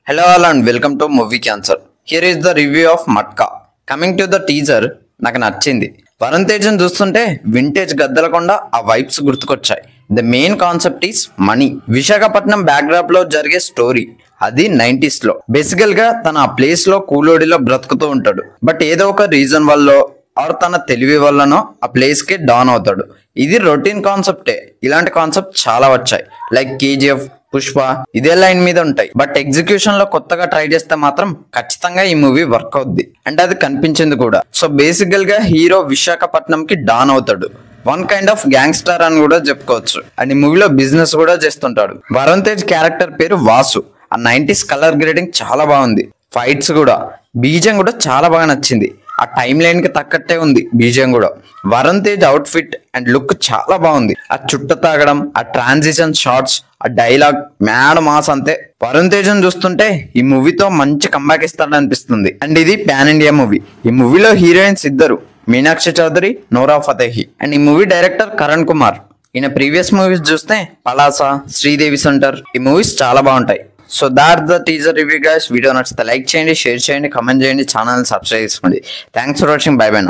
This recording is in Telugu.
Hello all and welcome to Movie Cancer. Here is the review of Matka. Coming to the teaser, నాకు నచ్చింది. వరుణ్ తేజన్ చూస్తుంటే వింటేజ్ గద్దలకొండ ఆ వైబ్స్ గుర్తుకొచ్చాయి. The main concept is money. Visakhapatnam backdrop లో జరిగే స్టోరీ. అది 90s లో. బేసికల్ గా తన ఆ ప్లేస్ లో కూలోడిలో బ్రతుకుతూ ఉంటాడు. బట్ ఏదో ఒక రీజన్ వల్ల ఆర్ తన తెలివి వల్లనో ఆ ప్లేస్ కి డౌన్ అవుతాడు. ఇది రొటీన్ కాన్సెప్టే. ఇలాంటి కాన్సెప్ట్ చాలా వచ్చాయి. లైక్ కేజీఎఫ్, పుష్ప ఇదే లైన్ మీద ఉంటాయి. బట్ ఎగ్జిక్యూషన్ లో కొత్తగా ట్రై చేస్తే మాత్రం ఖచ్చితంగా ఈ మూవీ వర్క్ అవుద్ది. అండ్ అది కనిపించింది కూడా. సో బేసికల్ గా హీరో విశాఖపట్నం కి డాన్ అవుతాడు. వన్ కైండ్ ఆఫ్ గ్యాంగ్స్టర్ అని కూడా చెప్పుకోవచ్చు. అండ్ ఈ మూవీలో బిజినెస్ కూడా చేస్తుంటాడు. వరుణ్ తేజ్ క్యారెక్టర్ పేరు వాసు. ఆ 90s కలర్ గ్రేడింగ్ చాలా బాగుంది. ఫైట్స్ కూడా, బీజం కూడా చాలా బాగా నచ్చింది. ఆ టైం లైన్ కి తగ్గట్టే ఉంది బీజం కూడా. Varun Tej out fit and look చాలా బాగుంది. ఆ చుట్ట తాగడం, ఆ ట్రాన్సిషన్ షార్ట్స్, ఆ డైలాగ్ మ్యాడ్ మాస్ అంతే. వరుణ్ తేజ్ చూస్తుంటే ఈ మూవీతో మంచి కంబ్యాక్ ఇస్తాడనిపిస్తుంది. అండ్ ఇది పాన్ ఇండియా మూవీ. ఈ మూవీలో హీరోయిన్స్ ఇద్దరు, మీనాక్షి చౌదరి, నోరా ఫతేహి. అండ్ ఈ మూవీ డైరెక్టర్ కరణ్ కుమార్. ఈయన ప్రీవియస్ మూవీస్ చూస్తే పలాస, శ్రీదేవి సెంటర్ ఈ మూవీస్ చాలా బాగుంటాయి. So that the teaser review guys. Video నచ్చితే లైక్ చేయండి, షేర్ చేయండి, కమెంట్ చేయండి, ఛానల్ సబ్స్క్రైబ్ చేసుకోండి. Thanks for watching. By by now.